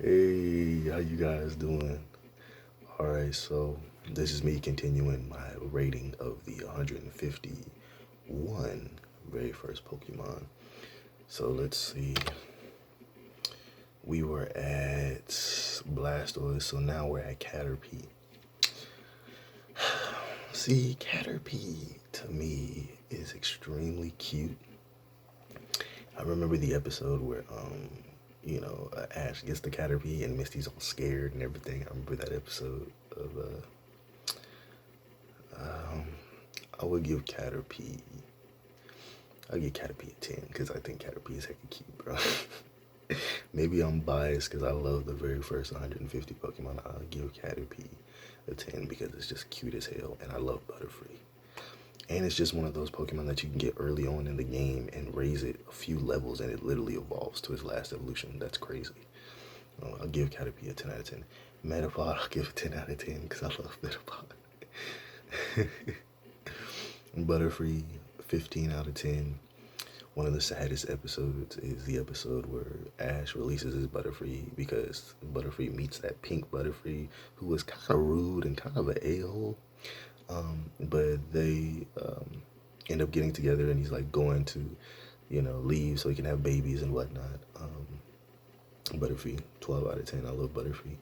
Hey, how you guys doing? Alright, so this is me continuing my rating of the 151 very first Pokemon. So let's see. We were at Blastoise, so now we're at Caterpie. See, Caterpie to me is extremely cute. I remember the episode where Ash gets the Caterpie and Misty's all scared and everything. I remember that episode of um I would give Caterpie I'll give Caterpie a 10 because I think Caterpie is hecka cute, bro. Maybe I'm biased because I love the very first 150 Pokemon. I'll give Caterpie a 10 because it's just cute as hell and I love Butterfree. And it's just one of those Pokemon that you can get early on in the game and raise it a few levels and it literally evolves to its last evolution. That's crazy. I'll give Caterpie a 10 out of 10. Metapod, I'll give a 10 out of 10 because I love Metapod. Butterfree, 15 out of 10. One of the saddest episodes is the episode where Ash releases his Butterfree because Butterfree meets that pink Butterfree who was kind of rude and kind of an a-hole. But they end up getting together and he's like going to, leave so he can have babies and whatnot. Butterfree, 12 out of 10. I love Butterfree.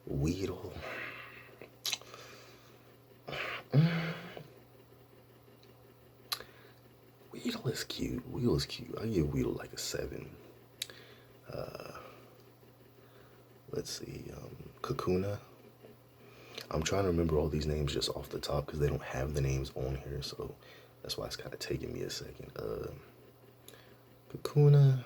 Weedle. Weedle is cute. Weedle is cute. I give Weedle like a 7. Let's see. Kakuna. I'm trying to remember all these names just off the top because they don't have the names on here, so that's why it's kind of taking me a second. Kakuna.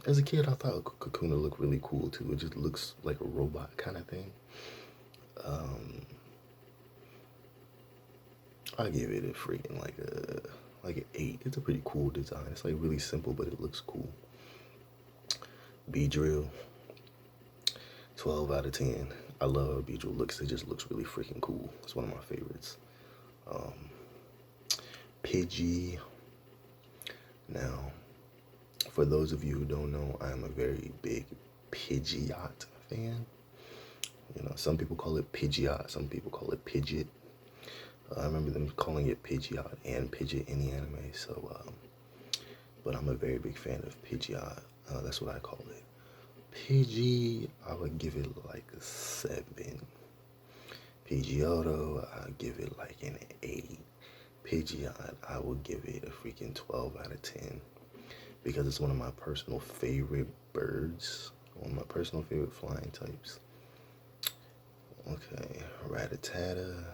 As a kid, I thought Kakuna looked really cool too. It just looks like a robot kind of thing. I give it a freaking like an 8. It's a pretty cool design. It's like really simple, but it looks cool. Beedrill, 12 out of 10. I love how Beedrill looks. It just looks really freaking cool. It's one of my favorites. Pidgey. Now, for those of you who don't know, I'm a very big Pidgeot fan. Some people call it Pidgeot, some people call it Pidgeot. I remember them calling it Pidgeot and Pidgeot in the anime, so, but I'm a very big fan of Pidgeot. That's what I call it. Pidgey, I would give it like a 7. Pidgeotto, I'll give it like an 8. Pidgeot, I would give it a freaking 12 out of 10 because it's one of my personal favorite birds, one of my personal favorite flying types. Okay, Rattata.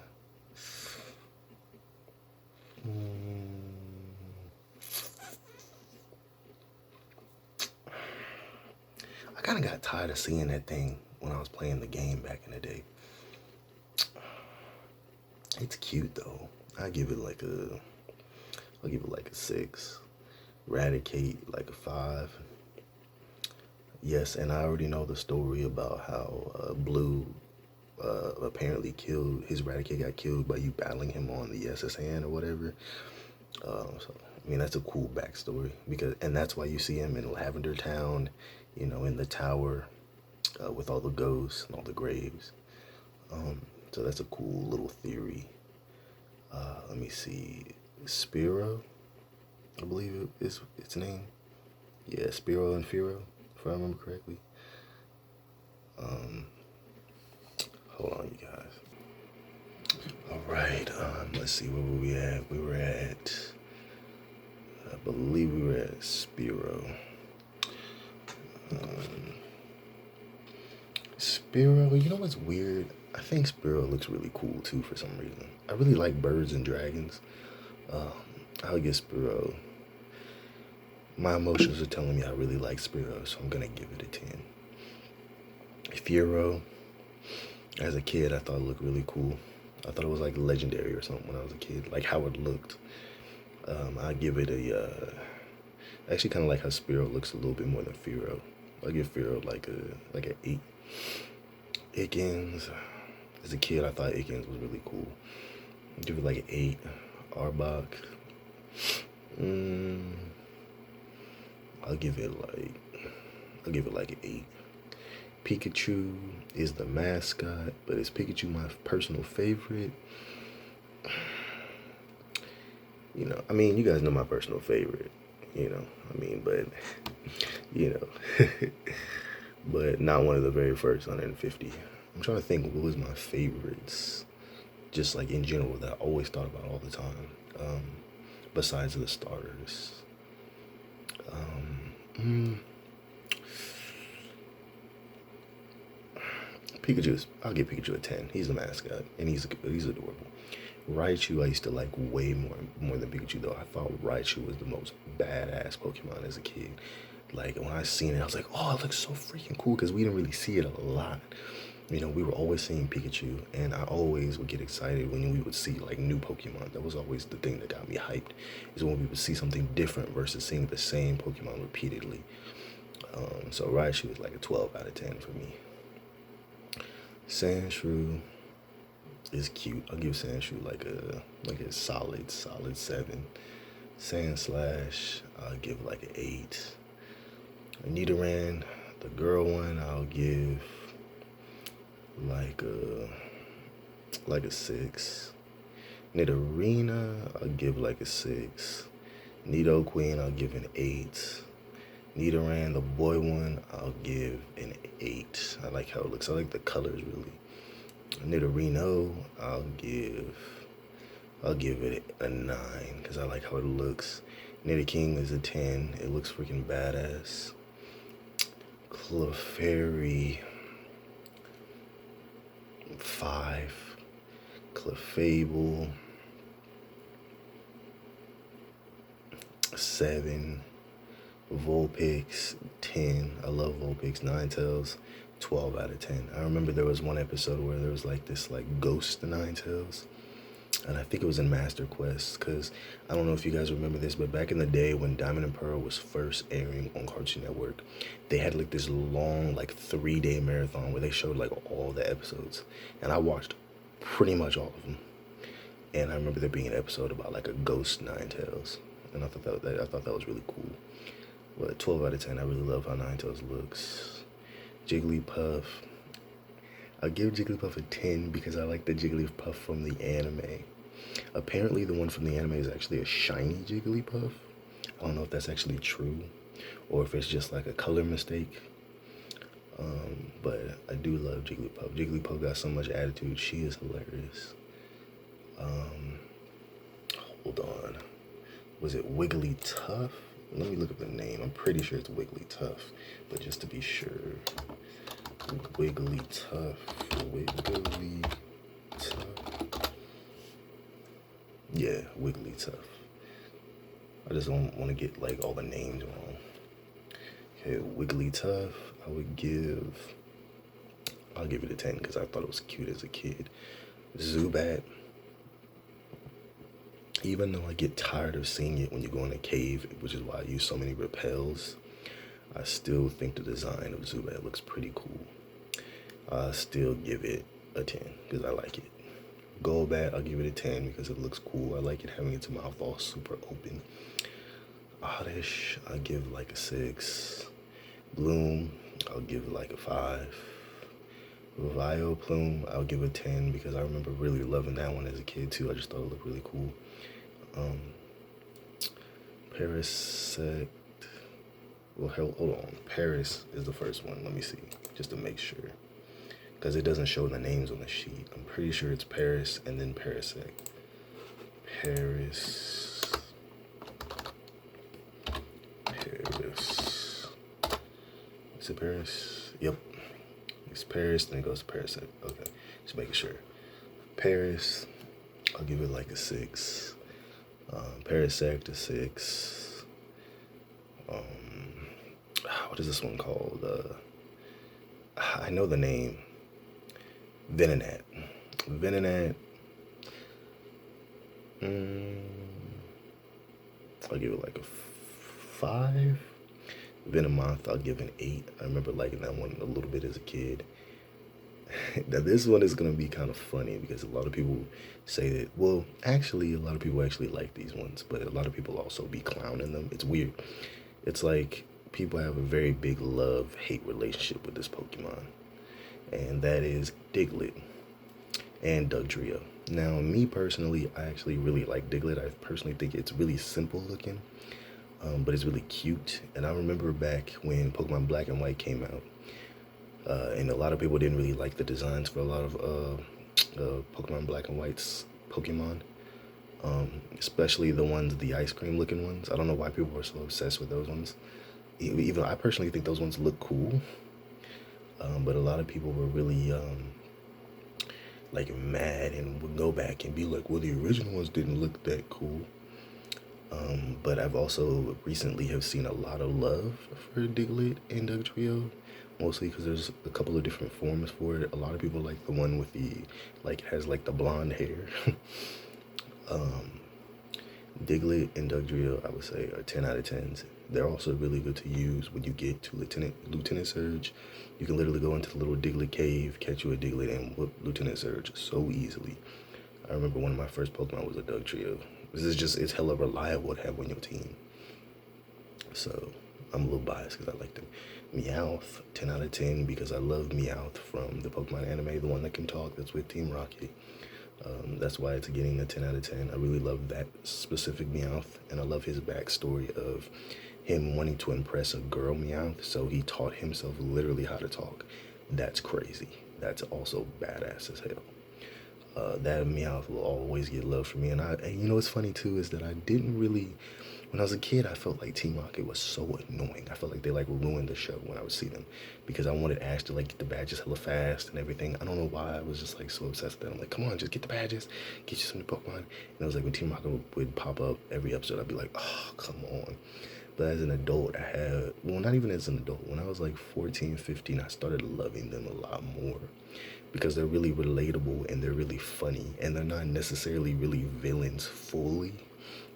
I kind of got tired of seeing that thing when I was playing the game back in the day. It's cute though. I'll give it like a 6. Raticate like a 5. Yes, and I already know the story about how Blue apparently killed his Raticate, got killed by you battling him on the SSN or whatever. So I mean that's a cool backstory and that's why you see him in Lavender Town, in the tower with all the ghosts and all the graves. So that's a cool little theory. Let me see, Spiro, I believe it is its name. Yeah, Spiro and Firo, if I remember correctly. Hold on, you guys. All right, let's see, where were we at? We were at, I believe we were at Spiro. Spiro, you know what's weird? I think Spiro looks really cool too for some reason. I really like birds and dragons. I'll get Spiro. My emotions are telling me I really like Spiro, so I'm gonna give it a 10. Firo, as a kid, I thought it looked really cool. I thought it was like legendary or something when I was a kid, like how it looked. I give it a. I actually kind of like how Spiro looks a little bit more than Firo. I'll give Firo like an 8. Ikens, as a kid, I thought Ikens was really cool. I'll give it like an 8. Arbok. I'll give it like an 8. Pikachu is the mascot, but is Pikachu my personal favorite? I mean, you guys know my personal favorite. But but not one of the very first 150. I'm trying to think what was my favorites, just like in general that I always thought about all the time. Besides the starters. Um, I'll give Pikachu a 10. He's a mascot, and he's adorable. Raichu, I used to like way more than Pikachu though. I thought Raichu was the most badass Pokemon as a kid. Like when I seen it, I was like, oh, it looks so freaking cool because we didn't really see it a lot. We were always seeing Pikachu, and I always would get excited when we would see like new Pokemon. That was always the thing that got me hyped, is when we would see something different versus seeing the same Pokemon repeatedly. So Raichu is like a 12 out of 10 for me. Sandshrew is cute. I'll give Sandshrew like a solid 7. Sandslash, I'll give like an 8. Nidoran, the girl one, I'll give like a 6. Nidorina, I'll give like a 6. Nidoqueen, I'll give an 8. Nidoran, the boy one, I'll give an 8. I like how it looks. I like the colors really. Nidorino, I'll give it a 9 because I like how it looks. Nidoking is a 10. It looks freaking badass. Clefairy, 5. Clefable, 7. Vulpix, 10. I love Vulpix. Ninetales, 12 out of 10. I remember there was one episode where there was like this like ghost Ninetales, and I think it was in Master Quest, because I don't know if you guys remember this, but back in the day when Diamond and Pearl was first airing on Cartoon Network, they had like this long like 3-day marathon where they showed like all the episodes, and I watched pretty much all of them. And I remember there being an episode about like a ghost Ninetales, and I thought that was really cool. But 12 out of 10, I really love how Ninetales looks. Jigglypuff, I'll give Jigglypuff a 10 because I like the Jigglypuff from the anime. Apparently the one from the anime is actually a shiny Jigglypuff. I don't know if that's actually true or if it's just like a color mistake. But I do love Jigglypuff. Jigglypuff got so much attitude. She is hilarious. Hold on. Was it Wigglytuff? Let me look up the name. I'm pretty sure it's Wigglytuff, but just to be sure. Wigglytuff. Yeah, Wigglytuff. I just don't want to get like all the names wrong. Okay, Wigglytuff, I'll give it a 10 because I thought it was cute as a kid. Zubat, even though I get tired of seeing it when you go in a cave, which is why I use so many repels, I still think the design of Zubat looks pretty cool. I still give it a 10 because I like it. Golbat, I'll give it a 10 because it looks cool. I like it having its mouth all super open. Oddish, I'll give like a 6. Bloom, I'll give it like a 5. Vileplume, I'll give a 10 because I remember really loving that one as a kid too. I just thought it looked really cool. Parasect, well, hold on. Paris is the first one. Let me see, just to make sure, because it doesn't show the names on the sheet. I'm pretty sure it's Paris and then Parasect. Paris. Is it Paris? Yep. It's Paris, then it goes to Parasect. Okay, just making sure. Paris, I'll give it like a 6. Parasect, a 6. What is this one called? I know the name. Venonat. I'll give it like a 5. Venomoth, I'll give an 8. I remember liking that one a little bit as a kid. Now this one is going to be kind of funny because a lot of people say that, well, actually, a lot of people actually like these ones, but a lot of people also be clowning them. It's weird. It's like people have a very big love-hate relationship with this Pokemon, and that is Diglett and Dugtrio. Now, me personally, I actually really like Diglett. I personally think it's really simple looking, but it's really cute. And I remember back when Pokemon Black and White came out, and a lot of people didn't really like the designs for a lot of Pokemon Black and White's Pokemon, especially the ones, the ice cream looking ones. I don't know why people were so obsessed with those ones. Even I personally think those ones look cool, but a lot of people were really like mad and would go back and be like, well, the original ones didn't look that cool. But I've also recently have seen a lot of love for Diglett and Dugtrio, mostly because there's a couple of different forms for it. A lot of people like the one with the, like, has like the blonde hair. um, Diglett and Dugtrio, I would say, are 10 out of 10s. They're also really good to use when you get to Lieutenant Surge. You can literally go into the little Diglett cave, catch you a Diglett, and whoop Lieutenant Surge so easily. I remember one of my first Pokemon was a Dugtrio. This is just, it's hella reliable to have on your team. So I'm a little biased because I like them. Meowth, 10 out of 10 because I love Meowth from the Pokemon anime, the one that can talk, that's with Team Rocket. That's why it's getting a 10 out of 10. I really love that specific Meowth, and I love his backstory of him wanting to impress a girl Meowth, so he taught himself literally how to talk. That's crazy. That's also badass as hell. That Meowth will always get love from me, and you know what's funny too is that I didn't really, when I was a kid, I felt like Team Rocket was so annoying. I felt like they like ruined the show when I would see them, because I wanted Ash to like get the badges hella fast and everything. I don't know why I was just like so obsessed with that. I'm like, come on, just get the badges, get you some new Pokemon. And it was like when Team Rocket would pop up every episode, I'd be like, oh, come on. But as an adult, I had, well, not even as an adult, when I was like 14, 15, I started loving them a lot more because they're really relatable and they're really funny, and they're not necessarily really villains fully.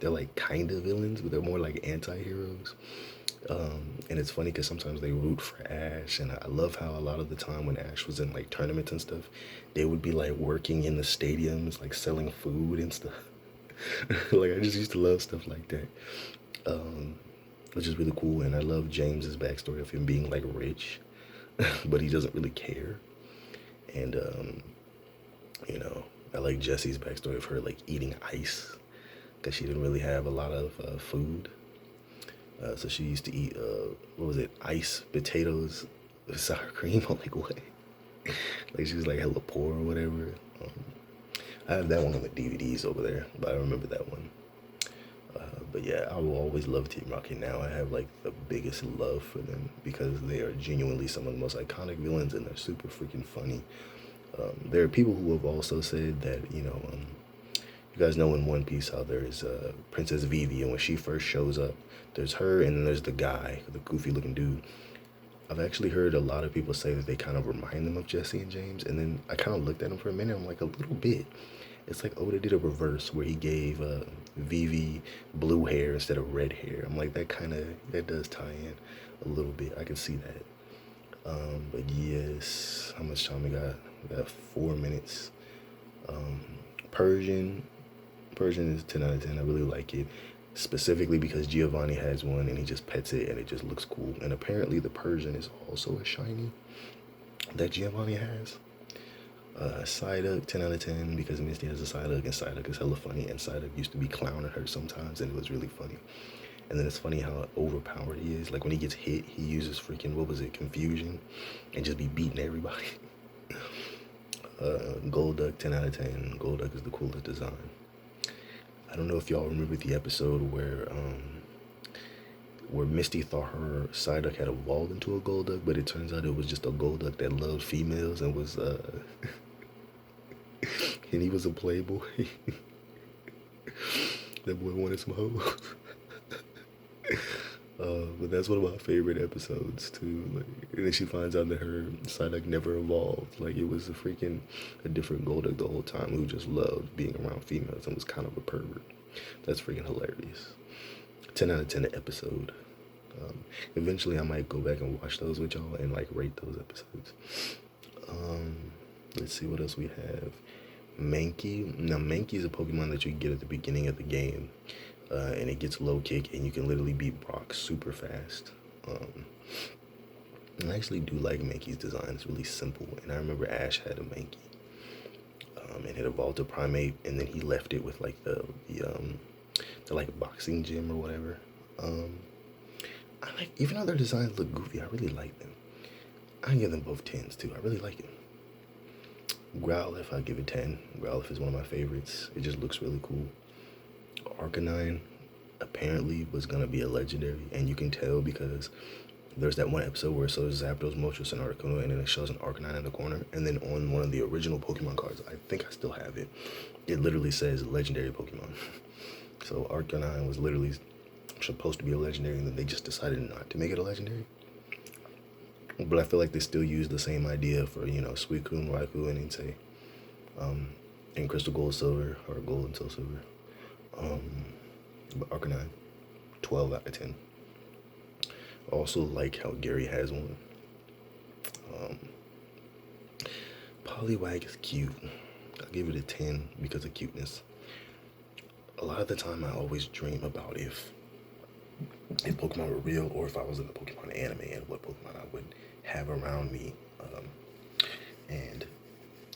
They're like kind of villains, but they're more like anti-heroes. And it's funny because sometimes they root for Ash, and I love how a lot of the time when Ash was in like tournaments and stuff, they would be like working in the stadiums, like selling food and stuff. Like I just used to love stuff like that, which is really cool. And I love James's backstory of him being like rich, but he doesn't really care. And you know, I like Jessie's backstory of her like eating ice because she didn't really have a lot of food. So she used to eat, what was it, ice potatoes with sour cream. I'm like, what? Like she was like hella poor or whatever. I have that one on the DVDs over there, but I remember that one. But yeah, I will always love Team Rocket now. I have like the biggest love for them because they are genuinely some of the most iconic villains, and they're super freaking funny. There are people who have also said that, you know, you guys know in One Piece how there's Princess Vivi, and when she first shows up, there's her, and then there's the guy, the goofy looking dude. I've actually heard a lot of people say that they kind of remind them of Jesse and James, and then I kind of looked at them for a minute, I'm like, a little bit. It's like Oda did a reverse where he gave Vivi blue hair instead of red hair. I'm like, that does tie in a little bit. I can see that. But yes, how much time we got? We got 4 minutes. Persian is 10 out of 10. I really like it, specifically because Giovanni has one and he just pets it and it just looks cool. And apparently the Persian is also a shiny that Giovanni has. Psyduck, 10 out of 10 because Misty has a Psyduck, and Psyduck is hella funny, and Psyduck used to be clowning her sometimes and it was really funny. And then it's funny how overpowered he is. Like when he gets hit, he uses freaking, what was it, confusion, and just be beating everybody. Golduck, 10 out of 10. Golduck is the coolest design. I don't know if y'all remember the episode where Misty thought her Psyduck had evolved into a Golduck, but it turns out it was just a Golduck that loved females and was and he was a playboy. That boy wanted some hoes. But that's one of my favorite episodes too. Like, and then she finds out that her Psyduck never evolved. Like it was a different Golduck the whole time who just loved being around females and was kind of a pervert. That's freaking hilarious. 10 out of 10 episode. Eventually I might go back and watch those with y'all and like rate those episodes. Let's see what else we have. Mankey. Now Mankey is a Pokemon that you get at the beginning of the game. And it gets low kick, and you can literally beat Brock super fast. And I actually do like Mankey's design. It's really simple. And I remember Ash had a Mankey, and it evolved to Primate, and then he left it with like the like boxing gym or whatever. Um, I like, even though their designs look goofy, I really like them. I give them both tens too. I really like it. Growlithe, I give it 10. Growlithe is one of my favorites. It just looks really cool. Arcanine apparently was gonna be a legendary, and you can tell because there's that one episode where it shows Zapdos, Moltres, and Articuno, and then it shows an Arcanine in the corner. And then on one of the original Pokemon cards, I think I still have it, it literally says legendary Pokemon. So Arcanine was literally supposed to be a legendary, and then they just decided not to make it a legendary. But I feel like they still use the same idea for, Suicune, Raikou, and Entei, in Crystal Gold Silver, or Gold and Soul Silver. But Arcanine, 12 out of 10. I also like how Gary has one. Poliwag is cute. I'll give it a 10 because of cuteness. A lot of the time, I always dream about if Pokemon were real, or if I was in the Pokemon anime, and what Pokemon I would have around me. And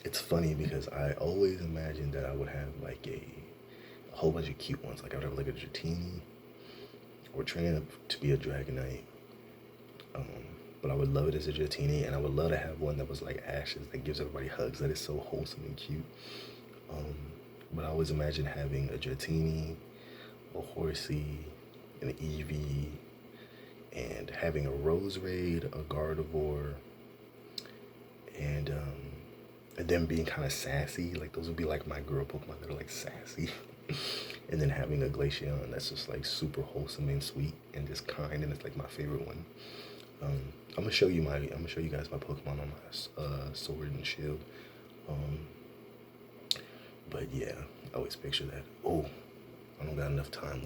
it's funny because I always imagined that I would have like a whole bunch of cute ones. Like I would have like a Dratini, or train up to be a Dragonite. But I would love it as a Dratini, and I would love to have one that was like Ashes, that gives everybody hugs, that is so wholesome and cute. But I always imagine having a Dratini, a Horsey, an Eevee, and having a Roserade, a Gardevoir, and them being kind of sassy. Like those would be like my girl Pokemon that are like sassy. And then having a Glaceon that's just like super wholesome and sweet and just kind, and it's like my favorite one. I'm gonna show you guys my Pokemon on my Sword and Shield. But yeah, I always picture that. Oh, I don't got enough time left.